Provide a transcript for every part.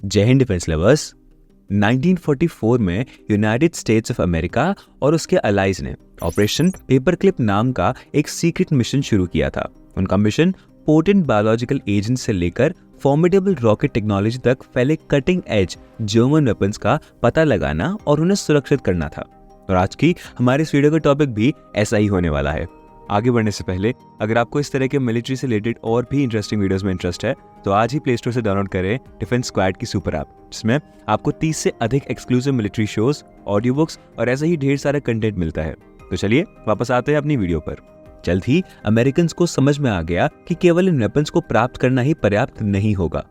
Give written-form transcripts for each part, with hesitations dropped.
जय Hind defence lovers. 1944 में United states of America और उसके अलाइज ने ऑपरेशन पेपरक्लिप नाम का एक सीक्रेट मिशन शुरू किया था। उनका मिशन पोटेंट बायोलॉजिकल एजेंट से लेकर फॉर्मिडेबल रॉकेट टेक्नोलॉजी तक फैले कटिंग एज जर्मन वेपन्स का पता लगाना और उन्हें सुरक्षित करना था। और आज की हमारे इस वीडियो का टॉपिक भी ऐसा ही होने वाला है। आगे बढ़ने से पहले अगर आपको इस तरह के मिलिट्री से रिलेटेड और भी इंटरेस्टिंग वीडियोस में इंटरेस्ट है तो आज ही प्ले स्टोर से डाउनलोड करें डिफेंस स्क्वाड की सुपर ऐप, जिसमें आपको 30 से अधिक exclusive military shows, audio books और ऐसा ही ढेर सारा कंटेंट मिलता है। तो चलिए वापस आते हैं अपनी वीडियो पर। जल्द ही अमेरिकन्स को समझ में आ गया कि केवल इन वेपन्स को प्राप्त करना ही पर्याप्त नहीं होगा।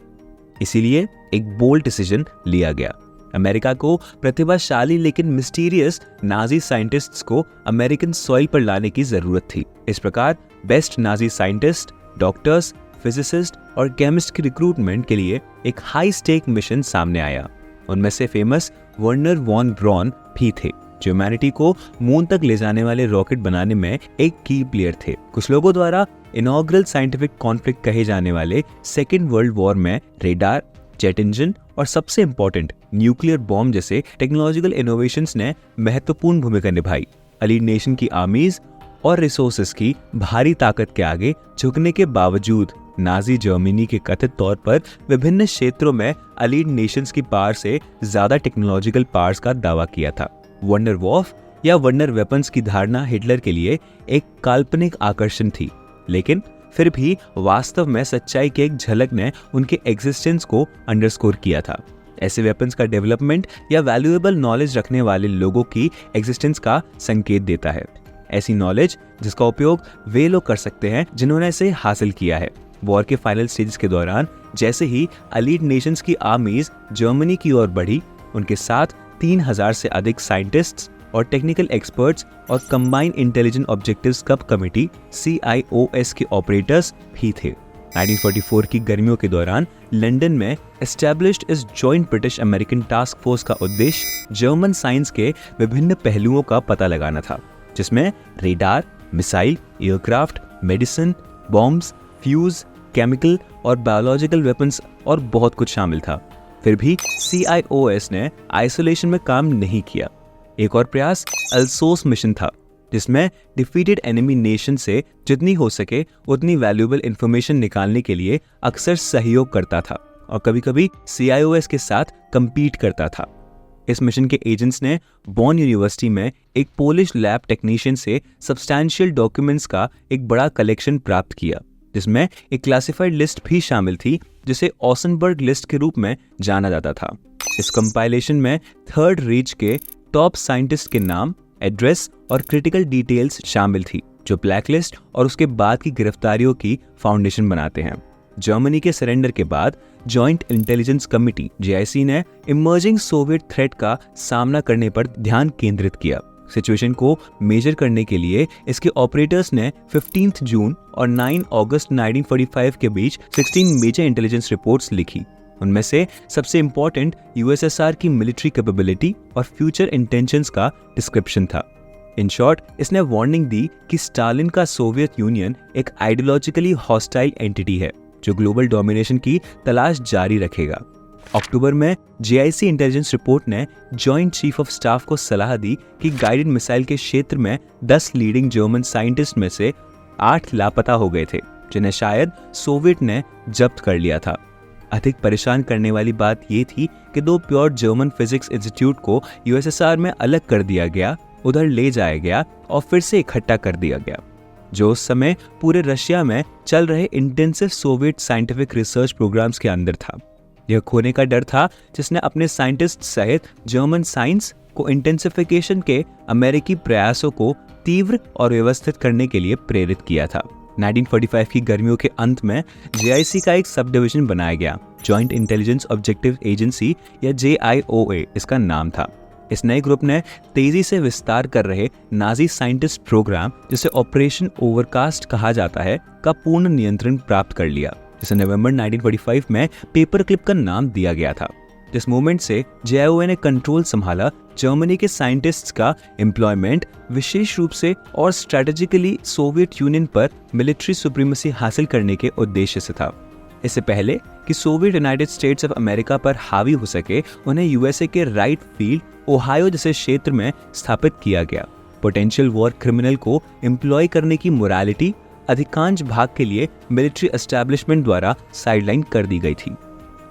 इसीलिए एक बोल्ड डिसीजन लिया गया। अमेरिका को प्रतिभाशाली लेकिन मिस्टीरियस नाजी साइंटिस्ट्स को अमेरिकन सॉइल पर लाने की जरूरत थी। इस प्रकार best Nazi scientist, doctors, physicist और केमिस्ट की रिक्रूटमेंट के लिए एक हाई स्टेक मिशन सामने आया। उनमें से फेमस वर्नर वॉन ब्रॉन भी थे, जो ह्यूमैनिटी को मून तक ले जाने वाले रॉकेट बनाने में एक की प्लेयर थे। कुछ लोगों द्वारा इनॉग्रल साइंटिफिक कॉन्फ्लिक्ट कहे जाने वाले सेकेंड वर्ल्ड वॉर में रेडार, जेट इंजन और सबसे इंपॉर्टेंट न्यूक्लियर बॉम्ब जैसे टेक्नोलॉजिकल इनोवेशंस ने महत्वपूर्ण भूमिका निभाई। अलीड नेशन की आर्मीज और रिसोर्सेस की भारी ताकत के आगे झुकने के बावजूद नाजी जर्मनी के कथित तौर पर विभिन्न क्षेत्रों में अलीड नेशंस की पावर से ज्यादा टेक्नोलॉजिकल पावर्स का दावा किया था। वंडर वॉफ या वंडर वेपन्स की धारणा हिटलर के लिए एक काल्पनिक आकर्षण थी, लेकिन फिर भी वास्तव में सच्चाई की एक झलक ने उनके एग्जिस्टेंस को अंडरस्कोर किया था। ऐसे वेपन्स का डेवलपमेंट या वैल्यूएबल नॉलेज रखने वाले लोगों की एग्जिस्टेंस का संकेत देता है। ऐसी नॉलेज जिसका उपयोग वे लोग कर सकते हैं जिन्होंने इसे हासिल किया है। वॉर के फाइनल स्टेज के दौरान जैसे ही अलीड नेशंस की आर्मीज जर्मनी की ओर बढ़ी, उनके साथ 3000 से अधिक साइंटिस्ट्स और टेक्निकल एक्सपर्ट्स और कंबाइंड इंटेलिजेंट ऑब्जेक्टिव्स सब कमिटी CIOS के ऑपरेटर्स भी थे। 1944 की गर्मियों के दौरान लंदन में एस्टैब्लिश्ड इस joint British American task force का उद्देश्य जर्मन साइंस के विभिन्न पहलुओं का पता लगाना था, जिसमें radar, missile, aircraft, medicine, bombs, fuse, chemical और बायोलॉजिकल वेपन्स और बहुत कुछ शामिल था। फिर भी CIOS ने आइसोलेशन में काम नहीं किया। एक और प्रयास अल्सोस मिशन था, जिसमें डिफीटेड एनिमी नेशन से जितनी हो सके उतनी वैल्यूएबल इंफॉर्मेशन निकालने के लिए अक्सर सहयोग करता था और कभी कभी CIOS के साथ compete करता था। इस मिशन के एजेंट्स ने बॉन यूनिवर्सिटी में एक पोलिश लैब टेक्नीशियन से सब्सटैंशियल डॉक्यूमेंट्स का एक बड़ा कलेक्शन प्राप्त किया, जिसमें एक क्लासिफाइड लिस्ट भी शामिल थी जिसे ऑसनबर्ग लिस्ट के रूप में जाना जाता था। इस कंपाइलेशन में थर्ड रीच के टॉप साइंटिस्ट के नाम, एड्रेस और क्रिटिकल डिटेल्स शामिल थी, जो ब्लैकलिस्ट और उसके बाद की गिरफ्तारियों की फाउंडेशन बनाते हैं। जर्मनी के सरेंडर के बाद जॉइंट इंटेलिजेंस कमिटी JIC ने इमर्जिंग सोवियत थ्रेट का सामना करने पर ध्यान केंद्रित किया। सिचुएशन को मेजर करने के लिए इसके ऑपरेटर्स ने 15 जून और 9 अगस्त 1945 के बीच 16 मेजर इंटेलिजेंस रिपोर्ट्स लिखी। उनमें से सबसे इंपॉर्टेंट USSR की मिलिट्री कैपेबिलिटी और फ्यूचर इंटेंशंस का डिस्क्रिप्शन था। इन शॉर्ट, इसने वार्निंग दी कि स्टालिन का सोवियत यूनियन एक आइडियोलॉजिकली हॉस्टाइल एंटिटी है जो ग्लोबल डोमिनेशन की तलाश जारी रखेगा। अक्टूबर में JIC इंटेलिजेंस रिपोर्ट ने जॉइंट चीफ ऑफ स्टाफ को सलाह दी कि गाइडेड मिसाइल के क्षेत्र में 10 लीडिंग जर्मन साइंटिस्ट में से 8 लापता हो गए थे, जिन्हें शायद सोवियत ने जब्त कर लिया था। अधिक परेशान करने वाली बात यह थी कि 2 प्योर जर्मन फिजिक्स इंस्टीट्यूट को USSR में अलग कर दिया गया, उधर ले जाया गया और फिर से इकट्ठा कर दिया गया, जो उस समय पूरे रशिया में चल रहे intensive Soviet scientific research programs के अंदर था। यह खोने का डर था जिसने अपने साइंटिस्ट सहित जर्मन साइंस को इंटेंसिफिकेशन के अमेरिकी प्रयासों को तीव्र और व्यवस्थित करने के लिए प्रेरित किया था। 1945 की गर्मियों के अंत में JIC का एक सब डिवीजन बनाया गया, जॉइंट इंटेलिजेंस ऑब्जेक्टिव एजेंसी या JIOA इसका नाम था। इस नए ग्रुप ने तेजी से विस्तार कर रहे नाजी साइंटिस्ट प्रोग्राम, जिसे ऑपरेशन ओवरकास्ट कहा जाता है, का पूर्ण नियंत्रण प्राप्त कर लिया, जिसे नवंबर 1945 में पेपरक्लिप का नाम दिया गया था। जिस मूवमेंट से JIOA ने कंट्रोल संभाला, जर्मनी के साइंटिस्ट्स का एम्प्लॉयमेंट विशेष रूप से और स्ट्रेटेजिकली सोवियत यूनियन पर मिलिट्री सुप्रीमेसी हासिल करने के उद्देश्य से था। इससे पहले कि Soviet United states of America पर हावी हो सके, उन्हें यूएसए के राइट फील्ड ओहायो जैसे क्षेत्र में स्थापित किया गया। पोटेंशियल वॉर क्रिमिनल को एम्प्लॉय करने की मोरालिटी अधिकांश भाग के लिए मिलिट्री एस्टैब्लिशमेंट द्वारा साइडलाइन कर दी गई थी।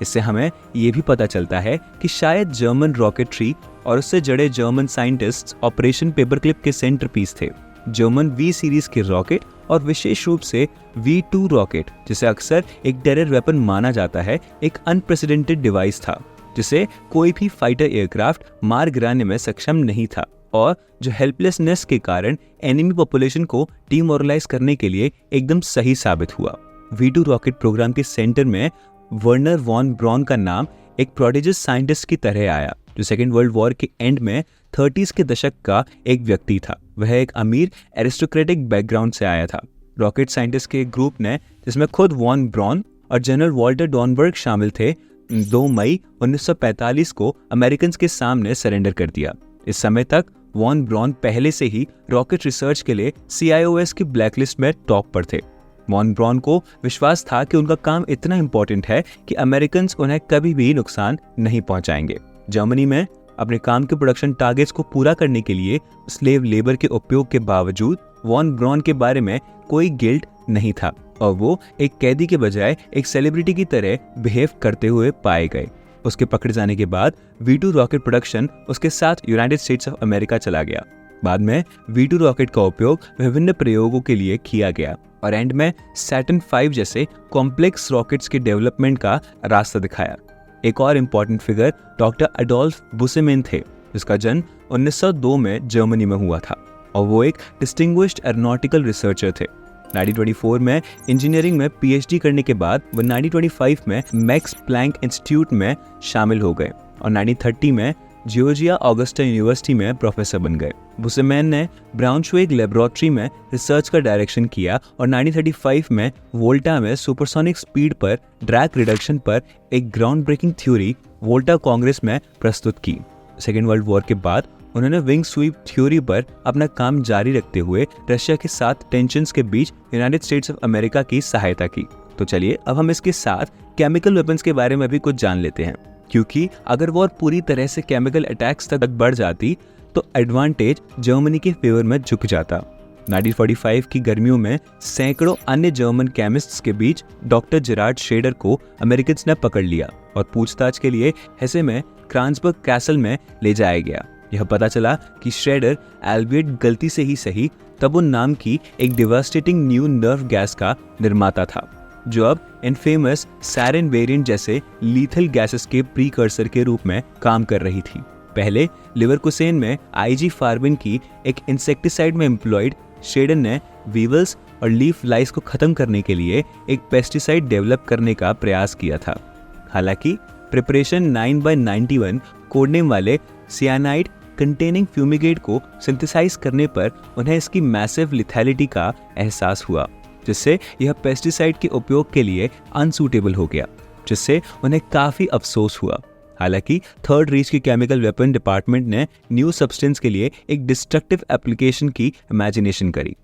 इससे हमें ये भी पता चलता है कि शायद जर्मन रॉकेटरी और उससे जड़े जर्मन साइंटिस्ट्स ऑपरेशन पेपरक्लिप के सेंटर पीस थे। जर्मन वी सीरीज के रॉकेट और विशेष रूप से V2 रॉकेट, जिसे अक्सर एक टेरर वेपन माना जाता है, एक अनप्रेसिडेंटेड डिवाइस था जिसे कोई भी फाइटर एयरक्राफ्ट मार गिराने में सक्षम नहीं था और जो हेल्पलेसनेस के कारण एनिमी पॉपुलेशन को डीमोरलाइज करने के लिए एकदम सही साबित हुआ। V2 रॉकेट प्रोग्राम के सेंटर में वर्नर वॉन ब्रॉन का नाम एक प्रोडिजियस साइंटिस्ट की तरह आया, जो सेकेंड वर्ल्ड वॉर के एंड में 30s के दशक का एक व्यक्ति था। वह एक अमीर एरिस्टोक्रेटिक बैकग्राउंड से आया था। रॉकेट साइंटिस्ट के एक ग्रुप ने, जिसमें खुद वॉन ब्रॉन और जनरल वॉल्टर डॉनबर्ग शामिल थे, 2 मई 1945 को अमेरिकन के सामने सरेंडर कर दिया। इस समय तक वॉन ब्रॉन पहले से ही रॉकेट रिसर्च के लिए CIOS की ब्लैकलिस्ट में टॉप पर थे। वॉन ब्रॉन को विश्वास था कि उनका काम इतना इंपॉर्टेंट है कि अमेरिकन उन्हें कभी भी नुकसान नहीं पहुंचाएंगे। जर्मनी में अपने काम के प्रोडक्शन टारगेट्स को पूरा करने के लिए स्लेव लेबर के उपयोग के बावजूद वॉन ब्रॉन के बारे में कोई गिल्ट नहीं था और वो एक कैदी के बजाय एक सेलिब्रिटी की तरह बिहेव करते हुए पाए गए। उसके पकड़े जाने के बाद V2 रॉकेट प्रोडक्शन उसके साथ यूनाइटेड स्टेट्स ऑफ अमेरिका चला गया। बाद में V2 रॉकेट का उपयोग विभिन्न प्रयोगों के लिए किया गया और एंड में सैटर्न 5 जैसे कॉम्प्लेक्स रॉकेट्स के डेवलपमेंट का रास्ता दिखाया। एक और इम्पॉर्टेंट फिगर डॉक्टर एडोल्फ बुसेमेन थे, जिसका जन्म 1902 में जर्मनी में हुआ था और वो एक डिस्टिंग्विश्ड एरोनॉटिकल रिसर्चर थे। 1924 में इंजीनियरिंग में PhD करने के बाद वो 1925 में मैक्स प्लैंक इंस्टीट्यूट में शामिल हो गए और 1930 में जॉर्जिया ऑगस्टा यूनिवर्सिटी में प्रोफेसर बन गए। बुसेमैन ने ब्राउनश्वेग लेबोरेटरी में रिसर्च का डायरेक्शन किया और 1935 में वोल्टा में सुपरसोनिक स्पीड पर ड्रैग रिडक्शन पर एक ग्राउंड ब्रेकिंग थ्योरी वोल्टा कांग्रेस में प्रस्तुत की। सेकेंड वर्ल्ड वॉर के बाद उन्होंने विंग स्वीप थ्योरी पर अपना काम जारी रखते हुए रशिया के साथ टेंशन्स के बीच यूनाइटेड स्टेट्स ऑफ अमेरिका की सहायता की। तो चलिए अब हम इसके साथ केमिकल वेपन्स के बारे में भी कुछ जान लेते हैं, क्योंकि अगर वॉर पूरी तरह से केमिकल अटैक्स तक बढ़ जाती तो एडवांटेज जर्मनी के फेवर में झुक जाता। 1945 की गर्मियों में सैकड़ों अन्य जर्मन केमिस्ट्स के बीच डॉक्टर जेरार्ड श्रेडर को अमेरिकन ने पकड़ लिया और पूछताछ के लिए हेसे में क्रांसबर्ग कैसल में ले जाया गया। यह पता चला कि श्रेडर एल्बियट गलती से ही सही तबुन नाम की एक डिवास्टेटिंग न्यू नर्व गैस का निर्माता था, जो अब इनफेमस सैरिन वेरिएंट जैसे लीथल गैसेस के प्रीकर्सर के रूप में काम कर रही थी। पहले लिवरकुसेन में IG फार्बिन की एक इंसेक्टिसाइड में एम्प्लॉयड श्रेडर ने वीवल्स और लीफ लाइस को खत्म करने के लिए एक पेस्टिसाइड डेवलप करने का प्रयास किया था। हालांकि प्रिपरेशन 9/91 कोडनेम वाले सियानाइड कंटेनिंग फ्यूमिगेट को सिंथेसाइज करने पर उन्हें इसकी मैसिव लिथैलिटी का एहसास हुआ, जिससे यह पेस्टिसाइड के उपयोग के लिए अनसूटेबल हो गया, जिससे उन्हें काफी अफसोस हुआ। हालांकि थर्ड रीच की केमिकल वेपन डिपार्टमेंट ने न्यू सब्सटेंस के लिए एक डिस्ट्रक्टिव एप्लीकेशन की इमेजिनेशन करी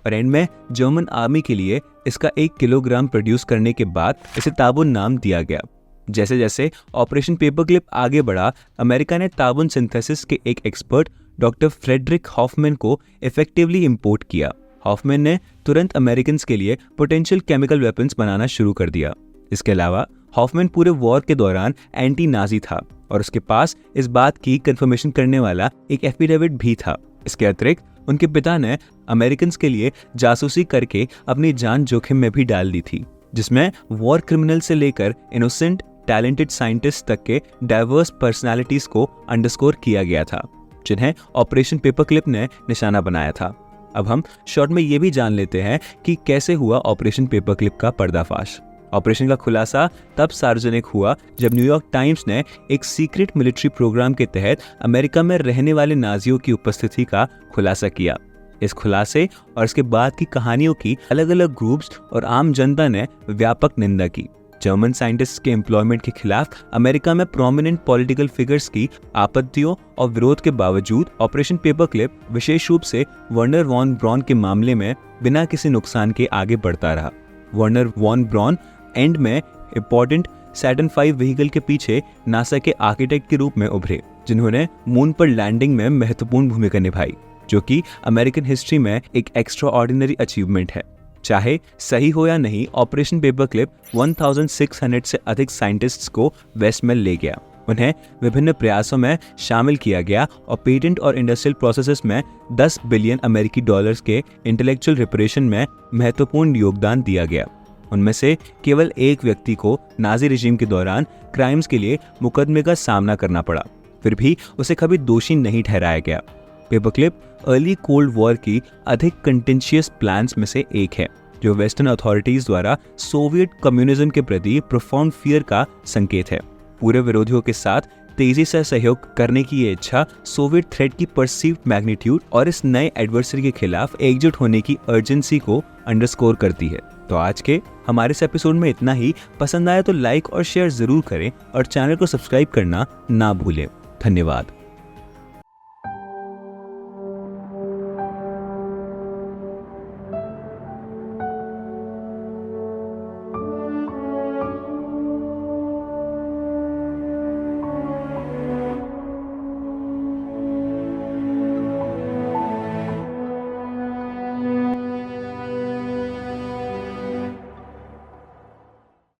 और एंड में जर्मन आर्मी के लिए इसका 1 किलोग्राम प्रोड्यूस करने के बाद इसे ताबुन नाम दिया गया। जैसे जैसे ऑपरेशन पेपरक्लिप आगे बढ़ा, अमेरिका ने ताबुन सिंथेसिस के एक एक्सपर्ट डॉक्टर फ्रेडरिक हॉफमैन को इफेक्टिवली इंपोर्ट किया। हॉफमैन ने तुरंत अमेरिकन के लिए पोटेंशियल केमिकल वेपन्स बनाना शुरू कर दिया। इसके अलावा हॉफमैन पूरे वॉर के दौरान एंटी नाजी था और उसके पास इस बात की कंफर्मेशन करने वाला एक एफिडेविट भी था। इसके अतिरिक्त उनके पिता ने अमेरिकन के लिए जासूसी करके अपनी जान जोखिम में भी डाल दी थी, जिसमें वॉर क्रिमिनल से लेकर इनोसेंट टैलेंटेड साइंटिस्ट तक के डाइवर्स पर्सनालिटीज को अंडरस्कोर किया गया था, जिन्हें ऑपरेशन पेपरक्लिप ने निशाना बनाया था। अब हम शॉर्ट में ये भी जान लेते हैं कि कैसे हुआ ऑपरेशन पेपरक्लिप का पर्दाफाश। ऑपरेशन का खुलासा तब सार्वजनिक हुआ जब न्यूयॉर्क टाइम्स ने एक सीक्रेट मिलिट्री प्रोग्राम के तहत अमेरिका में रहने वाले नाजियों की उपस्थिति का खुलासा किया। इस खुलासे और इसके बाद की कहानियों की अलग अलग ग्रुप्स और आम जनता ने व्यापक निंदा की। जर्मन साइंटिस्ट के एम्प्लॉयमेंट के खिलाफ अमेरिका में प्रोमिनेंट पॉलिटिकल फिगर्स की आपत्तियों और विरोध के बावजूद ऑपरेशन पेपरक्लिप विशेष रूप से वर्नर वॉन ब्रॉन के मामले में बिना किसी नुकसान के आगे बढ़ता रहा। वर्नर वॉन ब्रॉन एंड में इंपॉर्टेंट सैटर्न 5 व्हीकल के पीछे नासा के आर्किटेक्ट के रूप में उभरे, जिन्होंने मून पर लैंडिंग में महत्वपूर्ण भूमिका निभाई, जो कि अमेरिकन हिस्ट्री में एक एक्स्ट्राऑर्डिनरी अचीवमेंट है। चाहे सही हो या नहीं, ऑपरेशन पेपरक्लिप 1600 से अधिक साइंटिस्ट्स को वेस्ट में ले गया। उन्हें विभिन्न प्रयासों में शामिल किया गया और पेटेंट और इंडस्ट्रियल प्रोसेसेस में 10 बिलियन अमेरिकी डॉलर्स के इंटेलेक्चुअल रिपरेशन में महत्वपूर्ण योगदान दिया गया। उनमें से केवल एक व्यक्ति को नाजी रिजीम के दौरान क्राइम्स के लिए मुकदमे का सामना करना पड़ा, फिर भी उसे कभी दोषी नहीं ठहराया गया। पेपरक्लिप अर्ली कोल्ड वॉर की अधिक कंटेंशियस प्लान्स में से एक है, जो वेस्टर्न अथॉरिटीज द्वारा सोवियत कम्युनिज्म के प्रति प्रोफाउंड फियर का संकेत है। पूरे विरोधियों के साथ तेजी से सहयोग करने की ये इच्छा सोवियत थ्रेट की परसीव्ड मैग्नीट्यूड और इस नए एडवर्सरी के खिलाफ एकजुट होने की अर्जेंसी को अंडरस्कोर करती है। तो आज के हमारे इस एपिसोड में इतना ही। पसंद आया तो लाइक और शेयर जरूर करें और चैनल को सब्सक्राइब करना ना भूलें। धन्यवाद।